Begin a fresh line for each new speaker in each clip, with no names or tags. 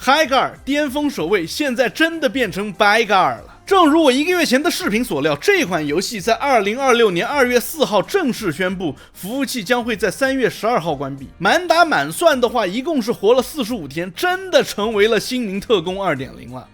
HighGuard 巔峰守衛現在真的變成白嘎爾了。正如我1個月前的視頻所料，這款遊戲在2026年2月4號正式宣布，服務器將會在3月12號關閉。滿打滿算的話，一共是活了45天，真的成為了心靈特工 2.0 了。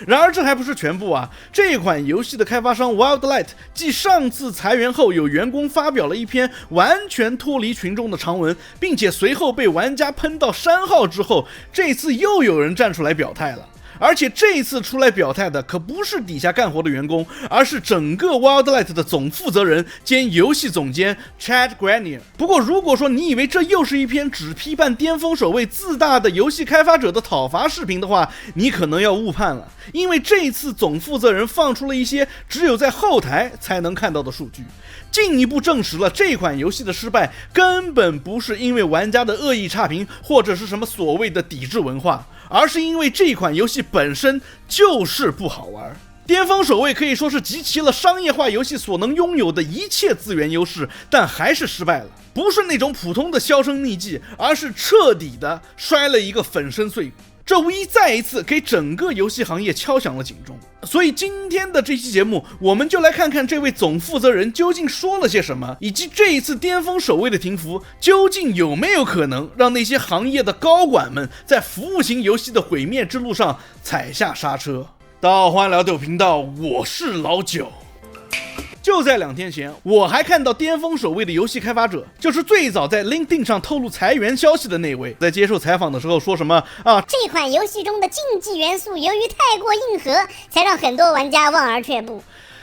然而這還不是全部啊！這款遊戲的開發商 Wildlight 繼上次裁員後，有員工發表了一篇完全脫離群眾的長文，並且隨後被玩家噴到刪號之後，這次又有人站出來表態了。而且這一次出來表態的可不是底下幹活的員工，而是整個 Wildlight 的總負責人兼遊戲總監 Chad Grenier。不過如果說你以為這又是一篇只批判巔峰守衛自大的游戏開發者的討伐視頻的話，你可能要誤判了。因為這一次總負責人放出了一些只有在後台才能看到的數据，進一步證實了這款遊戲的失敗根本不是因為玩家的惡意差評或者是什麼所謂的抵制文化，而是因為這款遊戏本身就是不好玩。巔峰守衛可以說是集齊了商業化遊戏所能擁有的一切資源優勢，但還是失敗了。不是那種普通的销声匿跡，而是徹底的摔了一個粉身碎骨。這无疑再一次給整個遊戲行業敲響了警鐘。所以今天的這期節目，我們就來看看這位總負責人究竟說了些什麼，以及這一次巔峰守衛的停服究竟有沒有可能讓那些行業的高管們在服務型遊戲的毀滅之路上踩下剎車。到歡聊抖頻道，我是老九。就在2天前，我還看到巔峰守衛的遊戲開發者，就是最早在 LinkedIn 上透露裁員消息的那位，在接受採訪的時候說什麼
這款遊戲中的競技元素由於太過硬核，才讓很多玩家望而卻步。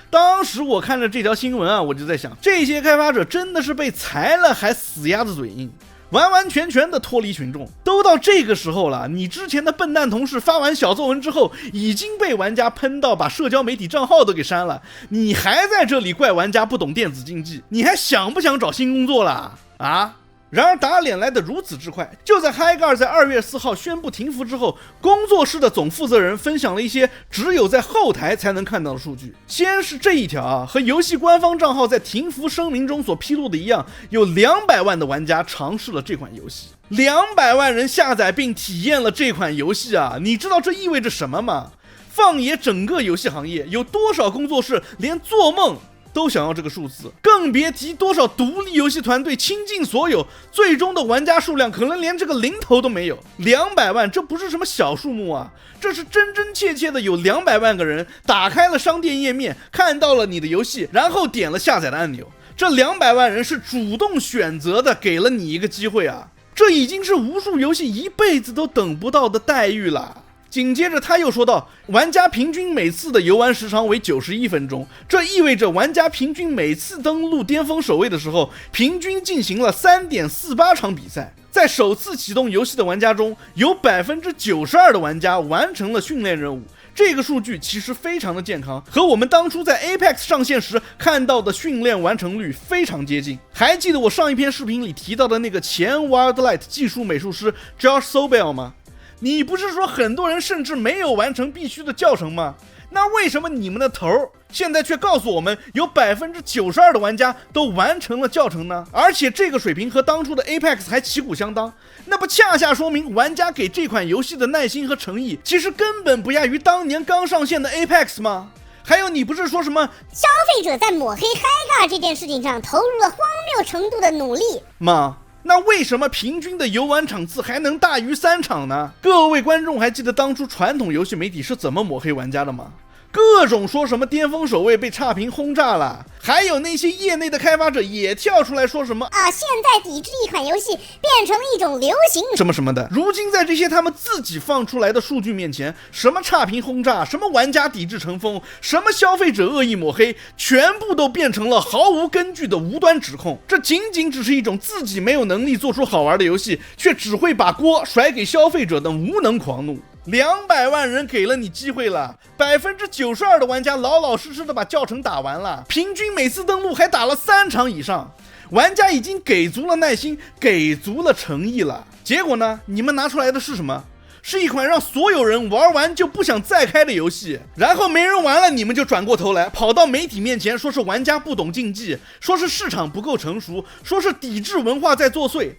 當時我看着這條新聞我就在想，這些開發者真的是被裁了還死鴨子嘴硬，完完全全的脫離群眾。都到這個時候了，你之前的笨蛋同事發完小作文之後，已經被玩家噴到把社交媒體賬號都給刪了，你還在這裡怪玩家不懂電子競技，你還想不想找新工作了啊？然而打臉來得如此之快，就在 HighGuard 在2月4號宣布停服之後，工作室的總負責人分享了一些只有在後台才能看到的數據。先是這一条和遊戲官方賬號在停服聲明中所披露的一樣，有200萬的玩家嘗試了這款遊戲，200萬人下載並體驗了這款遊戲你知道這意味着什麼嗎？放眼整個遊戲行業，有多少工作室連做夢都想要這個數字，更別提多少獨立遊戲團隊傾盡所有，最終的玩家數量可能連這個零頭都沒有。200萬，這不是什麼小數目這是真真切切的有200萬個人打開了商店頁面，看到了你的遊戲，然後點了下載的按鈕。這200萬人是主動選擇的，給了你一個機會這已經是無數遊戲一輩子都等不到的待遇了。緊接着他又說到，玩家平均每次的遊玩時長為91分鐘，這意味着玩家平均每次登錄巔峰守衛的時候，平均進行了 3.48 場比賽。在首次啟動遊戲的玩家中，有 92% 的玩家完成了訓練任務。這個數據其實非常的健康，和我們當初在 Apex 上線時看到的訓練完成率非常接近。還記得我上一篇視頻裡提到的那個前 Wildlight 技術美術師 Josh Sobel 嗎？你不是說很多人甚至沒有完成必須的教程嗎？那為什麼你們的頭現在卻告訴我們有 92% 的玩家都完成了教程呢？而且這個水平和當初的 Apex 還旗鼓相當，那不恰恰說明玩家給這款遊戲的耐心和誠意其實根本不亞於當年剛上線的 Apex 嗎？還有，你不是說什麼
消費者在抹黑 HighGuard 這件事情上投入了荒謬程度的努力
嗎？那為什麼平均的遊玩場次還能大於3場呢？各位觀眾還記得當初傳統遊戲媒體是怎麼抹黑玩家的嗎？各種說什麼巔峰守衛被差評轟炸了，還有那些業內的開發者也跳出來說什麼
现在抵制一款遊戲變成了一種流行
什么什么的。如今在这些他们自己放出來的數據面前，什麼差評轟炸，什麼玩家抵制成風，什麼消費者惡意抹黑，全部都變成了毫無根據的無端指控。這僅僅只是一種自己沒有能力做出好玩的遊戲，卻只會把鍋甩給消費者的無能狂怒。200萬人給了你機會了， 92% 的玩家老老實實的把教程打完了，平均每次登錄還打了3場以上，玩家已經給足了耐心，給足了誠意了。結果呢，你們拿出來的是什麼？是一款讓所有人玩完就不想再開的遊戲，然後沒人玩了，你們就轉過頭來跑到媒體面前說是玩家不懂競技，說是市場不夠成熟，說是抵制文化在作祟。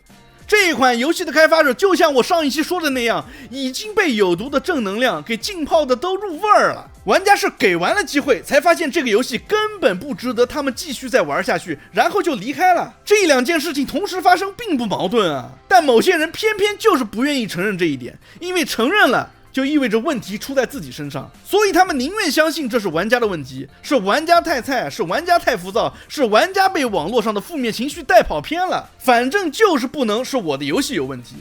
這款遊戲的開發者就像我上一期說的那樣，已經被有毒的正能量給浸泡的都入味兒了。玩家是給完了机会，才发现这个游戏根本不值得他们继續再玩下去，然後就離開了。這兩件事情同時發生並不矛盾啊，但某些人偏偏就是不願意承認這一點，因為承認了就意味着問題出在自己身上，所以他們寧願相信這是玩家的問題，是玩家太菜，是玩家太浮躁，是玩家被網絡上的負面情緒帶跑偏了，反正就是不能是我的遊戲有問題。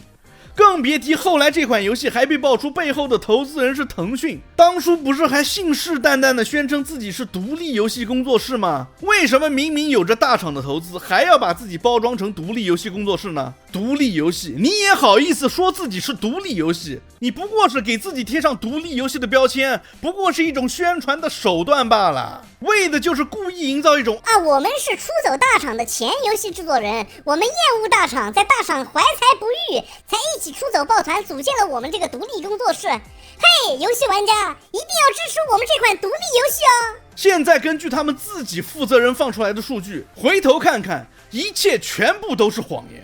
更別提後來這款遊戲還被爆出背後的投資人是騰訊，當初不是還信誓旦旦的宣稱自己是獨立遊戲工作室嗎？為什麼明明有着大廠的投資，還要把自己包裝成獨立遊戲工作室呢？獨立遊戲，你也好意思說自己是獨立遊戲？你不過是給自己貼上獨立遊戲的標籤，不過是一種宣傳的手段罷了，為的就是故意營造一種
我們是出走大廠的前遊戲製作人，我們厭惡大廠，在大廠懷才不遇，才一起出走抱團組建了我們這個獨立工作室。嘿，遊戲玩家一定要支持我們這款獨立遊戲哦！
現在根據他們自己負責人放出來的數據，回頭看看，一切全部都是謊言。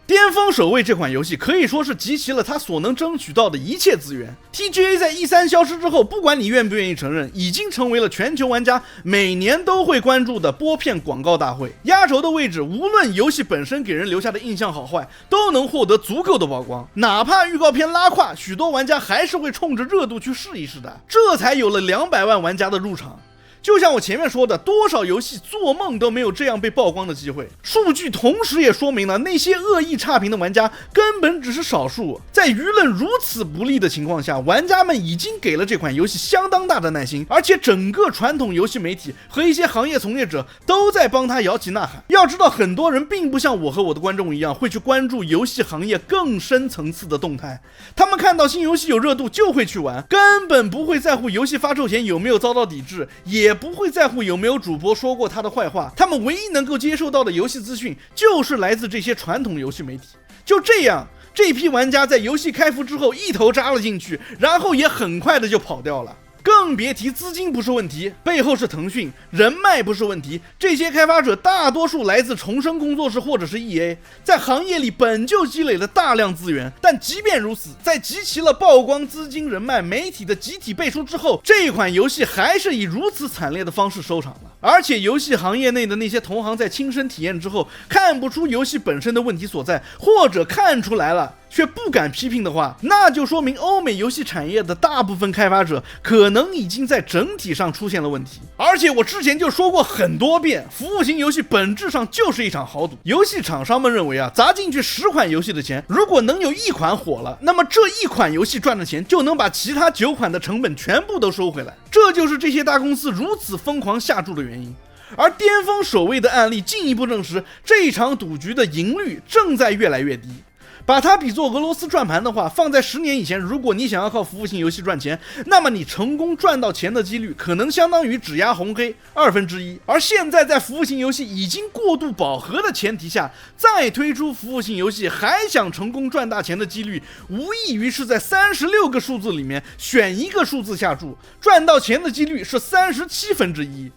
巔峰守衛這款遊戲可以說是集齊了他所能爭取到的一切資源。TGA 在 E3 消失之後，不管你願不願意承認，已經成為了全球玩家每年都會關注的播片廣告大會。壓軸的位置，無論遊戲本身給人留下的印象好壞，都能獲得足夠的曝光。哪怕預告片拉胯，許多玩家還是會衝着熱度去試一試的，這才有了200萬玩家的入場。就像我前面說的，多少遊戲做夢都沒有這樣被曝光的機會。數據同時也說明了那些惡意差評的玩家根本只是少數。在輿論如此不利的情況下，玩家們已經給了這款遊戲相當大的耐心，而且整個傳統遊戲媒體和一些行業從業者都在幫他搖旗吶喊。要知道，很多人並不像我和我的觀眾一樣會去關注遊戲行業更深層次的動態，他們看到新遊戲有熱度就會去玩，根本不會在乎遊戲發售前有沒有遭到抵制，也不會在乎有沒有主播說過他的壞話。他們唯一能夠接受到的遊戲資訊就是來自這些傳統遊戲媒體。就這樣，這批玩家在遊戲開服之後一頭扎了進去，然後也很快的就跑掉了。更別提資金不是問題，背後是騰訊，人脈不是問題。這些開發者大多數來自重生工作室或者是 EA， 在行業裡本就積累了大量資源。但即便如此，在集齊了曝光、資金、人脈、媒體的集體背書之後，這款遊戲還是以如此慘烈的方式收場了。而且遊戲行業內的那些同行在親身體驗之後，看不出遊戲本身的問題所在，或者看出來了卻不敢批評的話，那就說明歐美遊戲產業的大部分開發者可能已經在整體上出現了問題。而且我之前就說過很多遍，服務型遊戲本質上就是一場豪賭。遊戲廠商們認為砸進去10款遊戲的錢，如果能有1款火了，那麼這1款遊戲賺的錢就能把其他9款的成本全部都收回來。這就是這些大公司如此瘋狂下注的原因。而巔峰守衛的案例進一步證實，這一場賭局的贏率正在越來越低。把它比作俄羅斯轉盤的話，放在10年以前，如果你想要靠服務型遊戲賺錢，那麼你成功賺到錢的幾率可能相當於只壓紅黑1/2。而現在在服務型遊戲已經過度飽和的前提下，再推出服務型遊戲還想成功賺大錢的幾率，無異於是在36個數字裡面選一個數字下注，賺到錢的幾率是37/1。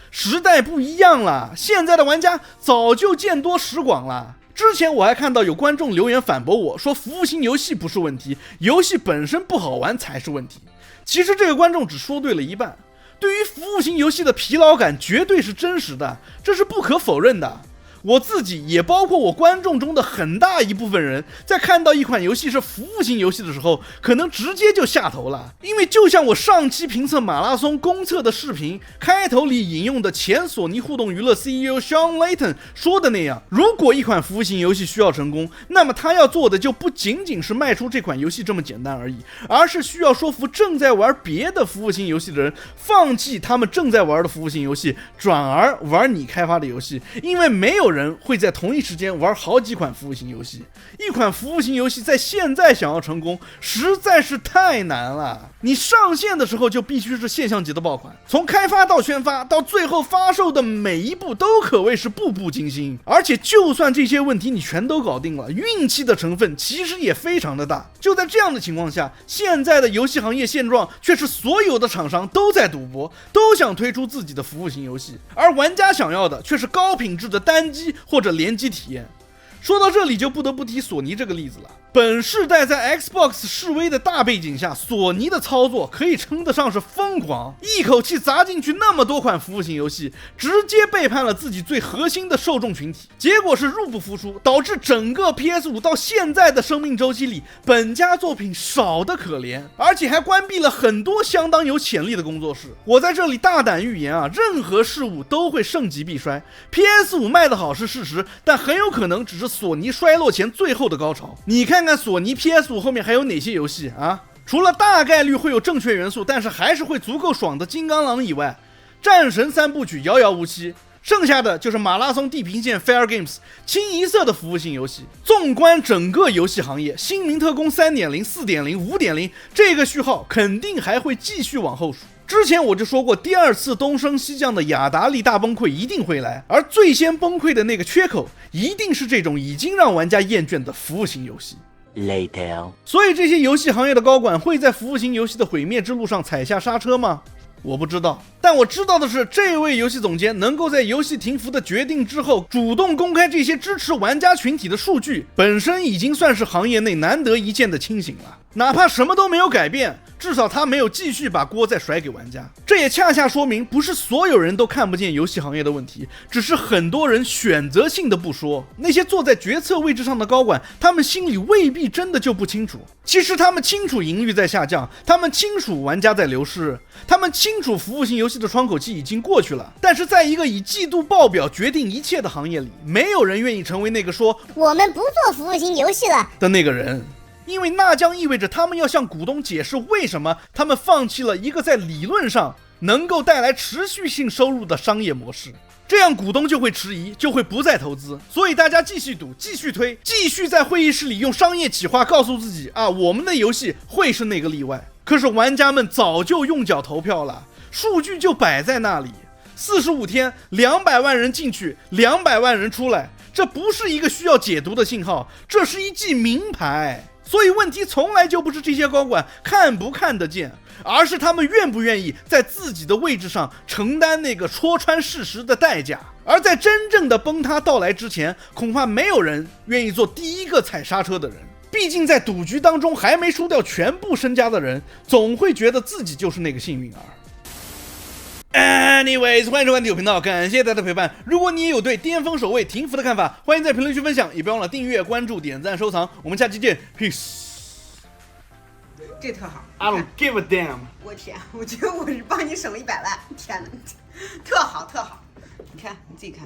時代不一樣了，現在的玩家早就見多識廣了。之前我還看到有觀眾留言反駁我說，服務型遊戲不是問題，遊戲本身不好玩才是問題。其實這個觀眾只說對了一半，對於服務型遊戲的疲勞感絕對是真實的，這是不可否認的。我自己也包括我觀眾中的很大一部分人，在看到一款遊戲是服務型遊戲的時候，可能直接就下頭了。因為就像我上期評測馬拉松公測的視頻開頭裡引用的前索尼互動娛樂 CEO Sean Layton 說的那樣，如果一款服務型遊戲需要成功，那麼他要做的就不僅僅是賣出這款遊戲這麼簡單而已，而是需要說服正在玩別的服務型遊戲的人放棄他們正在玩的服務型遊戲，轉而玩你開發的遊戲。因為沒有人會在同一時間玩好幾款服務型遊戲，一款服務型遊戲在現在想要成功實在是太難了。你上線的時候就必須是現象級的爆款，從開發到宣發到最後發售的每一步都可謂是步步驚心。而且就算這些問題你全都搞定了，運氣的成分其實也非常的大。就在這樣的情況下，現在的遊戲行業現狀卻是所有的廠商都在賭博，都想推出自己的服務型遊戲，而玩家想要的卻是高品質的單機或者聯機體驗。說到這裡就不得不提索尼这個例子了。本世代在 Xbox 示威的大背景下，索尼的操作可以稱得上是瘋狂，一口氣砸進去那麼多款服務型遊戏，直接背叛了自己最核心的受众群体，結果是入不敷出，導致整個 PS5 到現在的生命週期裡，本家作品少得可憐，而且還關閉了很多相當有潛力的工作室。我在這裡大膽預言啊，任何事物都會盛極必衰。PS5 賣得好是事實，但很有可能只是索尼衰落前最後的高潮。你看看索尼 PS5 後面還有哪些遊戲啊？除了大概率會有正確元素，但是還是會足夠爽的金剛狼以外，戰神3部曲遙遙無期，剩下的就是馬拉松地平線 Fair Games 清一色的服務性遊戲。縱觀整個遊戲行業，新名特工 3.0、4.0、5.0 這個序號肯定還會繼續往後數。之前我就說過，第二次東升西降的雅達利大崩潰一定會來，而最先崩潰的那個缺口一定是這種已經讓玩家厭倦的服務型遊戲。
Later.
所以這些遊戲行業的高管會在服務型遊戲的毀滅之路上踩下剎車嗎？我不知道，但我知道的是，這位遊戲總監能夠在遊戲停服的決定之後主動公開這些支持玩家群體的數據，本身已經算是行業內難得一見的清醒了。哪怕什麼都沒有改變，至少他沒有繼續把鍋再甩給玩家。這也恰恰說明，不是所有人都看不見遊戲行業的問題，只是很多人選擇性的不說。那些坐在決策位置上的高管，他們心裡未必真的就不清楚。其實他們清楚盈率在下降，他們清楚玩家在流失，他們清楚服務型遊戲的窗口期已經過去了。但是在一個以季度報表決定一切的行業裡，沒有人願意成為那個說
我們不做服務型遊戲了
的那個人。因為那將意味着他們要向股東解釋為什麼他們放棄了一個在理論上能夠帶來持續性收入的商業模式，這樣股東就會遲疑，就會不再投資。所以大家繼續賭，繼續推，繼續在會議室裡用商業企劃告訴自己啊，我們的遊戲會是那個例外。可是玩家們早就用腳投票了，數據就擺在那裡，45天200萬人進去，200萬人出來，這不是一個需要解讀的信號，這是一記明牌。所以問題從來就不是這些高管看不看得見，而是他們願不願意在自己的位置上承擔那個戳穿事實的代價。而在真正的崩塌到來之前，恐怕沒有人願意做第一個踩剎車的人。畢竟在賭局當中還沒輸掉全部身家的人，總會覺得自己就是那個幸運兒。Anyways， 歡迎收看第9頻道，感謝大家的陪伴。如果你也有對巔峰守衛停服的看法，歡迎在評論區分享，也別忘了訂閱、關注、點讚、收藏。我們下期見 ，Peace。
這特好
I don't give a damn。
我天，我覺得我是幫你省了100萬，天哪，特好特好，你看你自己看。